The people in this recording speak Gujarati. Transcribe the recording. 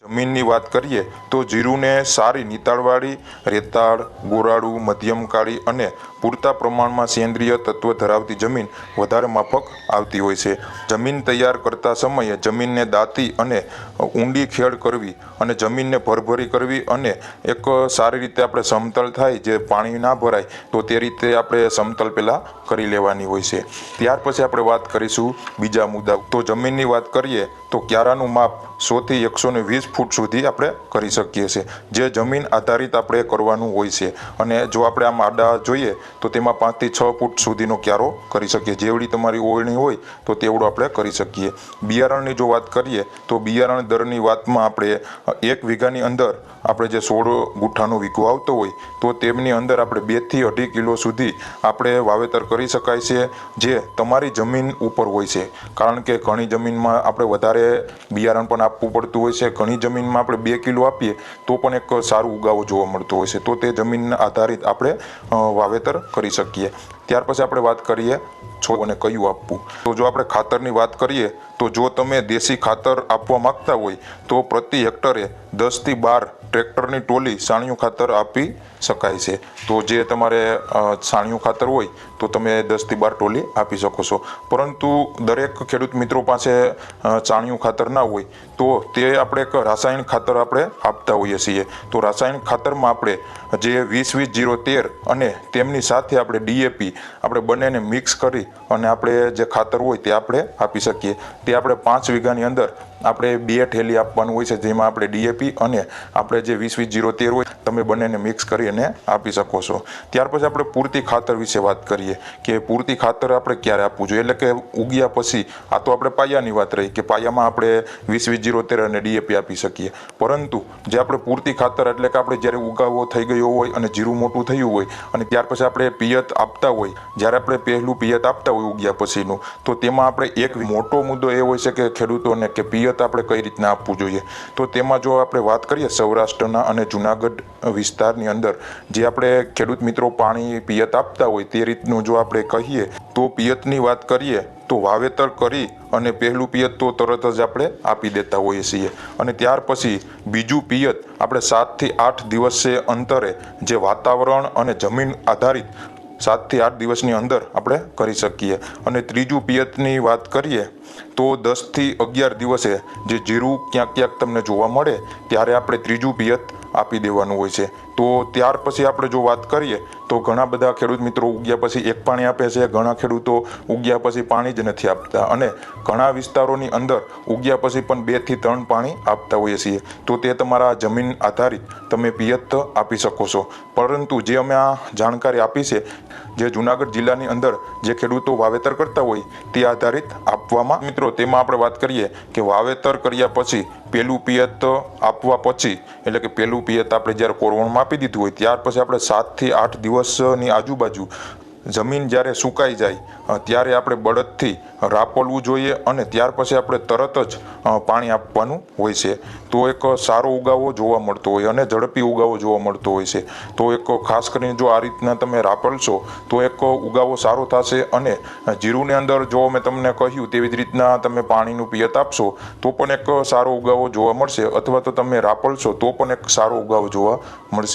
જમીનની વાત કરીએ તો જીરુને સારી નીતાળવાળી, રેતાળ, ગોરાળું, મધ્યમ કાળી અને પૂરતા પ્રમાણમાં સેન્દ્રિય તત્વ ધરાવતી જમીન વધારે માફક આવતી હોય છે। જમીન તૈયાર કરતા સમયે જમીનને દાંતી અને ઊંડી ખેડ કરવી અને જમીનને ભરભરી કરવી અને એક સારી રીતે આપણે સમતલ થાય, જે પાણી ના ભરાય તો તે રીતે આપણે સમતલ પહેલાં કરી લેવાની હોય છે। ત્યાર પછી આપણે વાત કરીશું બીજા મુદ્દા। તો જમીનની વાત કરીએ તો ક્યારાનું માપ 100 થી 120 ફૂટ સુધી આપણે કરી શકીએ છીએ, જે જમીન આધારિત આપણે કરવાનું હોય છે। અને જો આપણે આમ આડા જોઈએ તો તેમાં 5 થી 6 ફૂટ સુધીનો ક્યારો કરી શકીએ, જેવડી તમારી ઓળણી હોય તો તેવડું આપણે કરી શકીએ। બિયારણની જો વાત કરીએ તો બિયારણ દરની વાતમાં આપણે 1 વીઘાની અંદર આપણે જે 16 ગુઠ્ઠાનો વીઘો આવતો હોય તો તેમની અંદર આપણે 2 થી 2.5 કિલો સુધી આપણે વાવેતર કરી શકાય છે, જે તમારી જમીન ઉપર હોય છે। કારણ કે ઘણી જમીનમાં આપણે વધારે બિયારણ પણ આપવું પડતું હોય છે, ઘણી જમીનમાં આપણે 2 કિલો આપીએ તો પણ એક સારું ઉગાવો જોવા મળતો હોય છે, તો તે જમીનના આધારિત આપણે વાવેતર કરી શકીએ। ત્યાર પછી આપણે વાત કરીએ છોડને કયું આપવું। તો જો આપણે ખાતરની વાત કરીએ તો જો તમે દેશી ખાતર આપવા માંગતા હોય તો પ્રતિ હેક્ટરે 10 થી 12 ટ્રેક્ટરની ટોલી છાણિયું ખાતર આપી શકાય છે। તો જે તમારે છાણિયું ખાતર હોય તો તમે 10 થી 12 ટોલી આપી શકો છો, પરંતુ દરેક ખેડૂત મિત્રો પાસે છાણિયું ખાતર ના હોય તો તે આપણે એક રાસાયણિક ખાતર આપણે આપતા હોઈએ છીએ। તો રાસાયણિક ખાતરમાં આપણે જે 20-20-0-13 અને તેમની સાથે આપણે DAP આપણે બંનેને મિક્સ કરી અને આપણે જે ખાતર હોય તે આપણે આપી શકીએ। તે આપણે 5 વીઘાની અંદર આપણે 2 ઠેલી આપવાનું હોય છે, જેમાં આપણે DAP અને આપણે જે 20-20-0-13 હોય તમે બંનેને મિક્સ કરી અને આપી શકો છો। ત્યાર પછી આપણે પૂરતી ખાતર વિશે વાત કરીએ કે પૂરતી ખાતર આપણે ક્યારે આપવું જોઈએ, એટલે કે ઉગ્યા પછી। આ તો આપણે પાયાની વાત રહી કે પાયામાં આપણે 20-20-0-13 અને DAP આપી શકીએ, પરંતુ જે આપણે પૂરતી ખાતર એટલે કે આપણે જ્યારે ઉગાવો થઈ ગયો હોય અને જીરું મોટું થયું હોય અને ત્યાર પછી આપણે પિયત આપતા હોય, જ્યારે આપણે પહેલું પિયત આપતા હોય ઉગ્યા પછીનું, તો તેમાં આપણે એક મોટો મુદ્દો એ હોય છે કે ખેડૂતોને કે પિયત આપણે કઈ રીતના આપવું જોઈએ। તો તેમાં જો આપણે વાત કરીએ સૌરાષ્ટ્રના અને જુનાગઢ વિસ્તારની અંદર જે આપણે ખેડૂત મિત્રો પાણી પિયત આપતા હોય તે રીતનું જો આપણે કહીએ તો પિયતની વાત કરીએ તો વાવેતર કરી અને પહેલું પિયત તો તરત જ આપણે આપી દેતા હોઈએ છીએ, અને ત્યાર પછી બીજું પિયત આપણે 7 થી 8 દિવસે અંતરે જે વાતાવરણ અને જમીન આધારિત 7 થી 8 દિવસની અંદર આપણે કરી શકીએ। અને ત્રીજું પિયતની વાત કરીએ તો 10 થી 11 દિવસે જે જીરું ક્યાંક ક્યાંક તમને જોવા મળે ત્યારે આપણે ત્રીજું પિયત આપી દેવાનું હોય છે। તો ત્યાર પછી આપણે જો વાત કરીએ તો ઘણા બધા ખેડૂત મિત્રો ઉગ્યા પછી એક પાણી આપે છે, ઘણા ખેડૂતો ઉગ્યા પછી પાણી જ નથી આપતા, અને ઘણા વિસ્તારોની અંદર ઉગ્યા પછી પણ 2 થી 3 પાણી આપતા હોઈએ છીએ। તો તે તમારા જમીન આધારિત તમે પિયત આપી શકો છો, પરંતુ જે અમે આ જાણકારી આપી છે જે જુનાગઢ જિલ્લાની અંદર જે ખેડૂતો વાવેતર કરતા હોય તે આધારિત આપવામાં મિત્રો, તેમાં આપણે વાત કરીએ કે વાવેતર કર્યા પછી પહેલું પિયત આપવા પછી, એટલે કે પહેલું પિયત આપણે જ્યારે કોરવણમાં આપી દીધું હોય ત્યાર પછી આપણે 7 થી 8 દિવસની આજુબાજુ જમીન જ્યારે સુકાઈ જાય ત્યારે આપણે બળદથી રાપલવું જોઈએ, અને ત્યાર પછી આપણે તરત જ પાણી આપવાનું હોય છે। તો એક સારો ઉગાવો જોવા મળતો હોય અને ઝડપી ઉગાવો જોવા મળતો હોય છે। તો એક ખાસ કરીને જો આ રીતના તમે રાપલશો તો એક ઉગાવો સારો થશે, અને જીરુની અંદર જો મેં તમને કહ્યું તેવી જ રીતના તમે પાણીનું પિયત આપશો તો પણ એક સારો ઉગાવો જોવા મળશે, અથવા તો તમે રાપલશો તો પણ એક સારો ઉગાવો જોવા મળશે।